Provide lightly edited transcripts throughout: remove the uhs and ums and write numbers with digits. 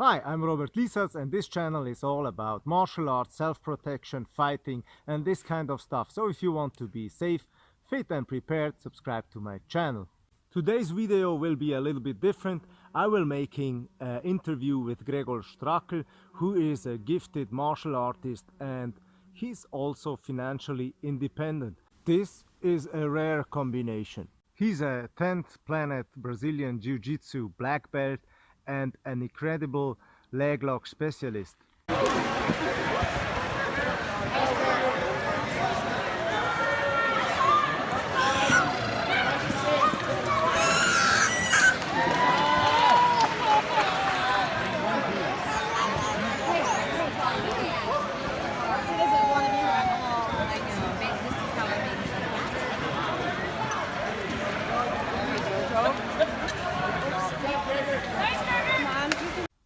Hi, I'm Robert Lisatz, and this channel is all about martial arts, self-protection, fighting, and this kind of stuff. So if you want to be safe, fit and prepared, subscribe to my channel. Today's video will be a little bit different. I will making an interview with Gregor Štrakl, who is a gifted martial artist and he's also financially independent. This is a rare combination. He's a 10th planet Brazilian Jiu-Jitsu black belt and an incredible leg lock specialist.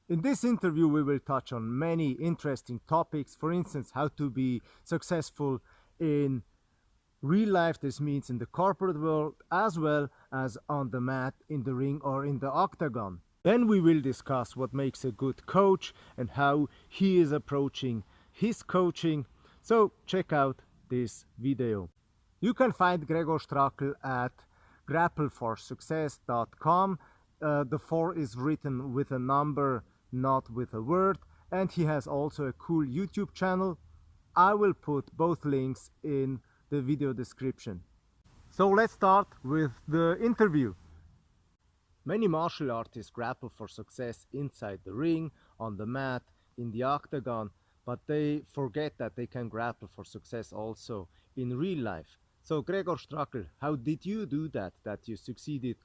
In this interview we will touch on many interesting topics, for instance how to be successful in real life, this means in the corporate world, as well as on the mat, in the ring or in the octagon. Then we will discuss what makes a good coach and how he is approaching his coaching. So check out this video. You can find Gregor Štrakl at grappleforsuccess.com. The 4 is written with a number, not with a word, and he has also a cool YouTube channel. I will put both links in the video description. So let's start with the interview. Many martial artists grapple for success inside the ring, on the mat, in the octagon, but they forget that they can grapple for success also in real life. So Gregor Štrakl, how did you do that you succeeded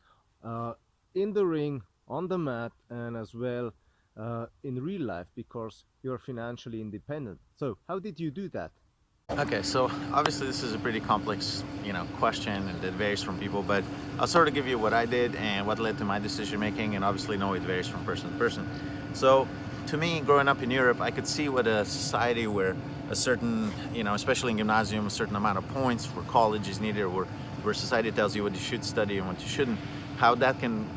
in the ring, on the mat, and as well in real life, because you're financially independent? So how did you do that? Okay, so obviously this is a pretty complex, question, and it varies from people, but I'll sort of give you what I did and what led to my decision making, and obviously it varies from person to person. So to me, growing up in Europe, I could see what a society where a certain, especially in gymnasium, a certain amount of points for college is needed, or where society tells you what you should study and what you shouldn't, how that can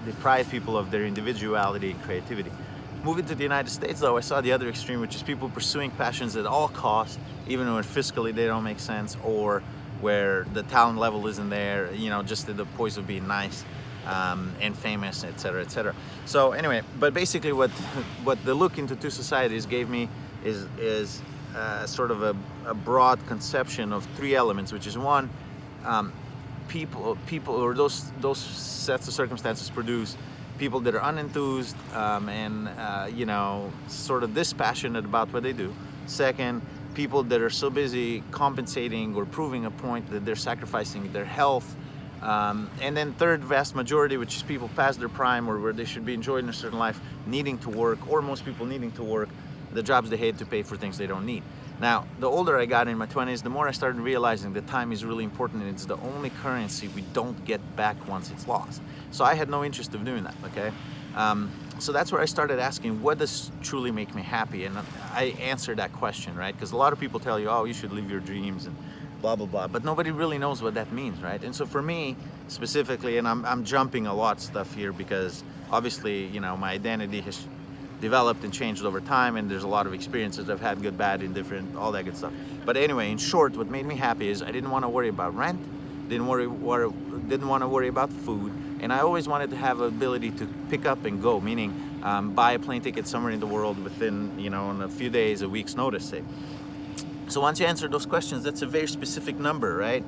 deprive people of their individuality and creativity. Moving to the United States, though, I saw the other extreme, which is people pursuing passions at all costs, even when fiscally they don't make sense, or where the talent level isn't there, just at the point of being nice and famous, etc., etc. So anyway, but basically what the look into two societies gave me is sort of a broad conception of 3 elements, which is one, people or those sets of circumstances produce people that are unenthused and sort of dispassionate about what they do. Second, people that are so busy compensating or proving a point that they're sacrificing their health. And then third, vast majority, which is people past their prime or where they should be enjoying a certain life, needing to work, or most people needing to work the jobs they hate to pay for things they don't need. Now, the older I got in my 20s, the more I started realizing that time is really important, and it's the only currency we don't get back once it's lost. So I had no interest of doing that, okay? So that's where I started asking, what does truly make me happy? And I answered that question, right? Because a lot of people tell you, oh, you should live your dreams and blah, blah, blah. But nobody really knows what that means, right? And so for me, specifically, and I'm jumping a lot of stuff here because obviously, my identity has developed and changed over time, and there's a lot of experiences I've had, good, bad, indifferent, all that good stuff. But anyway, in short, what made me happy is I didn't want to worry about rent, didn't want to worry about food, and I always wanted to have an ability to pick up and go, meaning buy a plane ticket somewhere in the world within, in a few days, a week's notice, say. So once you answer those questions, that's a very specific number, right?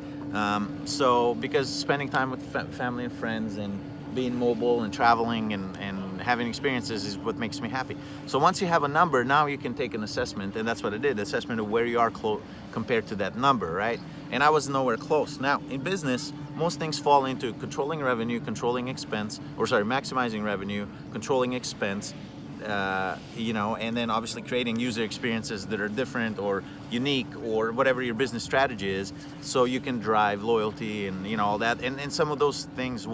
So because spending time with family and friends and being mobile and traveling and having experiences is what makes me happy. So once you have a number, now you can take an assessment, and that's what I did, assessment of where you are compared to that number, right? And I was nowhere close. Now, in business, most things fall into controlling revenue, controlling expense, maximizing revenue, controlling expense, and then obviously creating user experiences that are different or unique or whatever your business strategy is, so you can drive loyalty and all that. And some of those things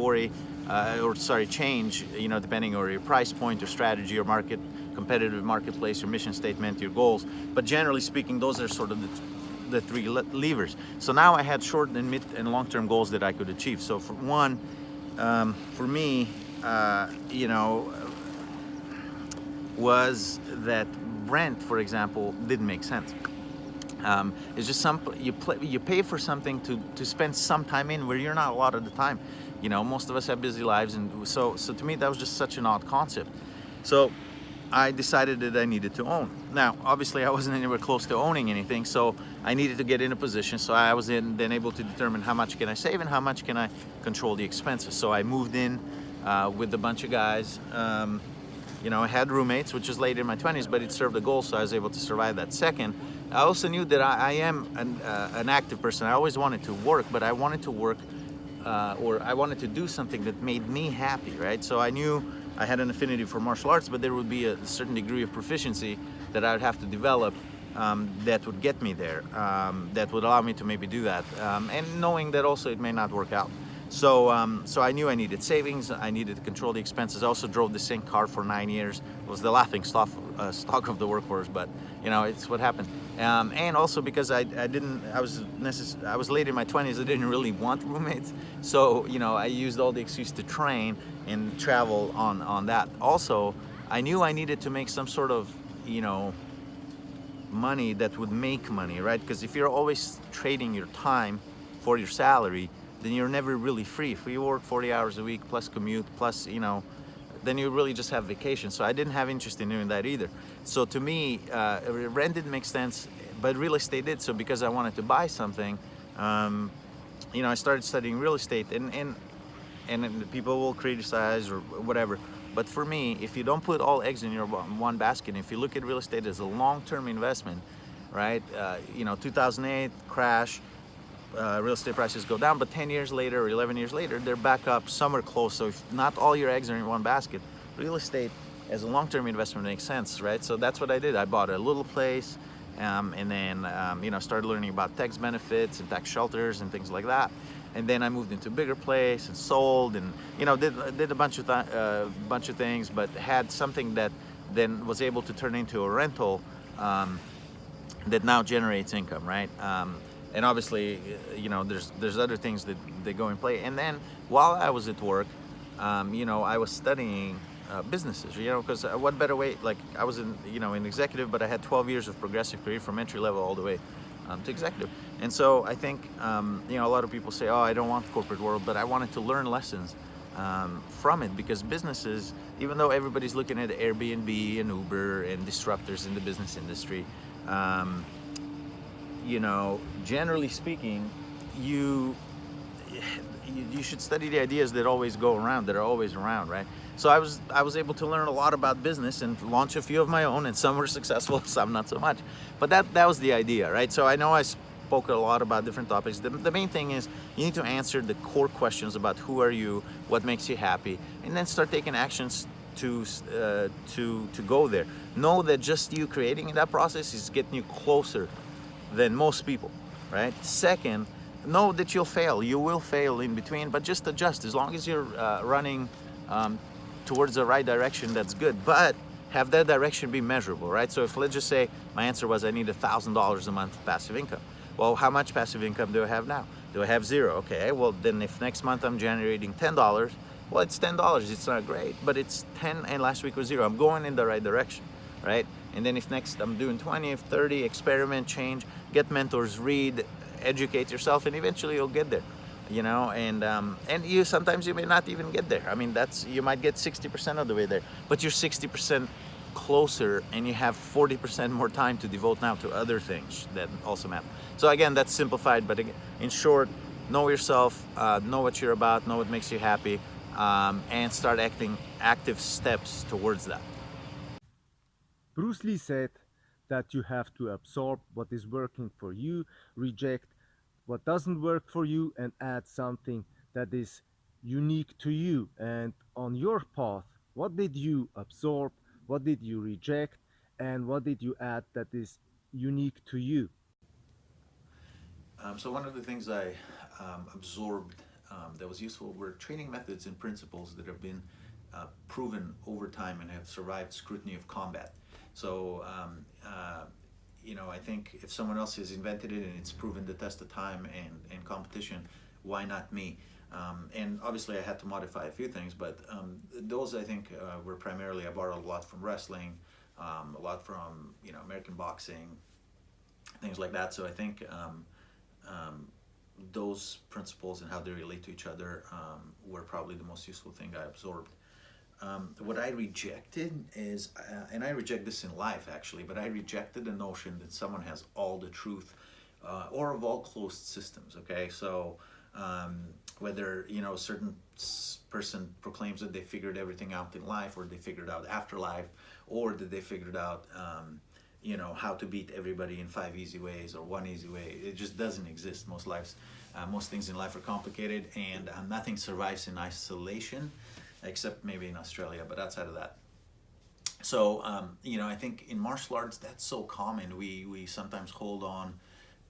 change, depending on your price point, your strategy, your competitive marketplace, your mission statement, your goals. But generally speaking, those are sort of the 3 levers. So now I had short and mid and long-term goals that I could achieve. So for one, for me, was that rent, for example, didn't make sense. It's just you pay for something to spend some time in where you're not a lot of the time. You know, most of us have busy lives, and so to me that was just such an odd concept. So I decided that I needed to own. Now, obviously, I wasn't anywhere close to owning anything, so I needed to get in a position. So I was then able to determine how much can I save and how much can I control the expenses. So I moved in with a bunch of guys. You know, I had roommates, which is late in my 20s, but it served a goal, so I was able to survive that. Second, I also knew that I am an active person. I always wanted to work, but I wanted to work or I wanted to do something that made me happy, right? So I knew I had an affinity for martial arts, but there would be a certain degree of proficiency that I would have to develop that would get me there, that would allow me to maybe do that, and knowing that also it may not work out. So, so I knew I needed savings, I needed to control the expenses. I also drove the same car for 9 years. It was the laughing stock of the workforce, but you know, it's what happened. And also because I was late in my 20s, I didn't really want roommates. So, you know, I used all the excuse to train and travel on that. Also, I knew I needed to make some sort of, you know, money that would make money, right? Because if you're always trading your time for your salary, then you're never really free. If you work 40 hours a week plus commute plus, you know, then you really just have vacation. So I didn't have interest in doing that either. So to me, rent didn't make sense, but real estate did. So because I wanted to buy something, you know, I started studying real estate, and people will criticize or whatever. But for me, if you don't put all eggs in your one basket, if you look at real estate as a long-term investment, right? You know, 2008 crash, real estate prices go down, but 10 years later or 11 years later, they're back up somewhere close. So if not all your eggs are in one basket, real estate as a long-term investment makes sense, right? So that's what I did. I bought a little place, and then, you know, started learning about tax benefits and tax shelters and things like that. And then I moved into a bigger place and sold, and you know, did a bunch of things, but had something that then was able to turn into a rental that now generates income, right? And obviously, you know, there's other things that go in play. And then while I was at work, you know, I was studying businesses, you know, because what better way? Like I was an executive, but I had 12 years of progressive career from entry level all the way to executive. And so I think, you know, a lot of people say, oh, I don't want the corporate world, but I wanted to learn lessons from it, because businesses, even though everybody's looking at Airbnb and Uber and disruptors in the business industry, you know, generally speaking, you should study the ideas that always go around, that are always around, right? So I was able to learn a lot about business and launch a few of my own, and some were successful, some not so much. But that was the idea, right? So I know I spoke a lot about different topics. The main thing is you need to answer the core questions about who are you, what makes you happy, and then start taking actions to go there. Know that just you creating that process is getting you closer than most people, right? Second, know that you'll fail. You will fail in between, but just adjust. As long as you're running towards the right direction, that's good. But have that direction be measurable, right? So if, let's just say my answer was I need $1,000 a month of passive income. Well, how much passive income do I have now? Do I have zero? Okay, well then if next month I'm generating $10, well, it's $10. It's not great, but it's 10 and last week was zero. I'm going in the right direction, right? And then if next I'm doing 20, 30, experiment, change, get mentors, read, educate yourself, and eventually you'll get there, you know. And you sometimes you may not even get there. I mean, you might get 60% of the way there, but you're 60% closer, and you have 40% more time to devote now to other things that also matter. So again, that's simplified, but again, in short, know yourself, know what you're about, know what makes you happy, and start acting active steps towards that. Bruce Lee said that you have to absorb what is working for you, reject what doesn't work for you, and add something that is unique to you. And on your path, what did you absorb? What did you reject? And what did you add that is unique to you? So one of the things I absorbed that was useful were training methods and principles that have been proven over time and have survived scrutiny of combat. So, you know, I think if someone else has invented it and it's proven the test of time and competition, why not me? And obviously I had to modify a few things, but those I think were primarily, I borrowed a lot from wrestling, a lot from, you know, American boxing, things like that. So I think those principles and how they relate to each other were probably the most useful thing I absorbed. What I rejected is, and I reject this in life actually, but I rejected the notion that someone has all the truth or of all closed systems. Okay, so whether, you know, a certain person proclaims that they figured everything out in life, or they figured out afterlife, or that they figured out you know, how to beat everybody in 5 easy ways or 1 easy way. It just doesn't exist. Most things in life are complicated, and nothing survives in isolation, except maybe in Australia, but outside of that. So, you know, I think in martial arts, that's so common. We sometimes hold on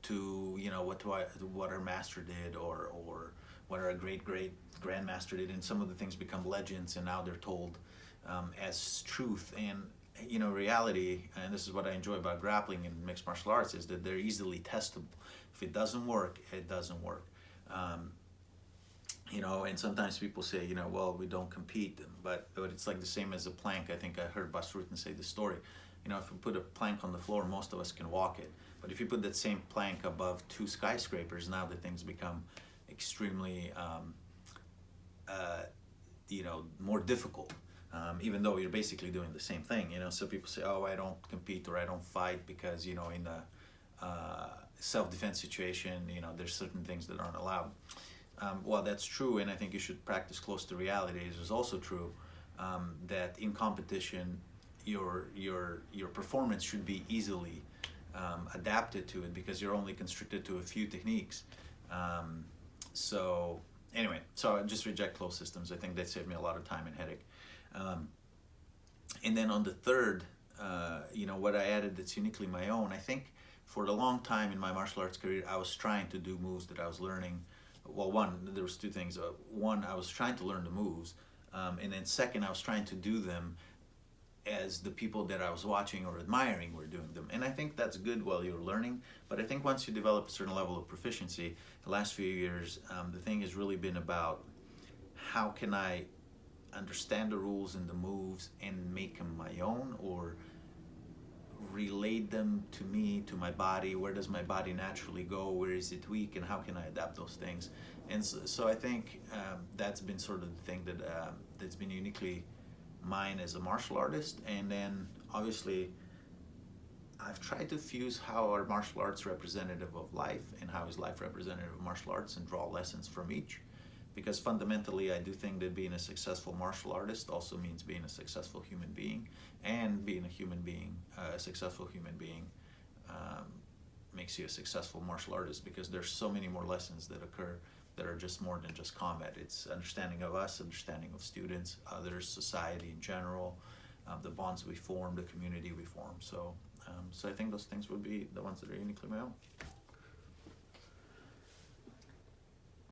to, you know, what our master did, or what our great grandmaster did, and some of the things become legends, and now they're told as truth. And, you know, reality, and this is what I enjoy about grappling and mixed martial arts, is that they're easily testable. If it doesn't work, it doesn't work. You know, and sometimes people say, you know, well, we don't compete, but it's like the same as a plank. I think I heard Bas Rutten say this story. You know, if we put a plank on the floor, most of us can walk it. But if you put that same plank above 2 skyscrapers, now the things become extremely, you know, more difficult. Even though you're basically doing the same thing, you know. So people say, oh, I don't compete or I don't fight because, you know, in a self-defense situation, you know, there's certain things that aren't allowed. Well, that's true, and I think you should practice close to reality. It is also true that in competition, your performance should be easily adapted to it, because you're only constricted to a few techniques. So anyway, so I just reject closed systems. I think that saved me a lot of time and headache. And then on the third, you know, what I added that's uniquely my own, I think for a long time in my martial arts career, I was trying to do moves that I was learning. Well, there was 2 things. One, I was trying to learn the moves, and then second, I was trying to do them as the people that I was watching or admiring were doing them. And I think that's good while you're learning, but I think once you develop a certain level of proficiency, the last few years, the thing has really been about how can I understand the rules and the moves and make them my own, or relate them to me, to my body. Where does my body naturally go? Where is it weak, and how can I adapt those things? And so I think that's been sort of the thing that that's been uniquely mine as a martial artist. And then obviously I've tried to fuse how are martial arts representative of life, and how is life representative of martial arts, and draw lessons from each. Because fundamentally, I do think that being a successful martial artist also means being a successful human being, and being a successful human being makes you a successful martial artist, because there's so many more lessons that occur that are just more than just combat. It's understanding of us, understanding of students, others, society in general, the bonds we form, the community we form. So I think those things would be the ones that are uniquely my own.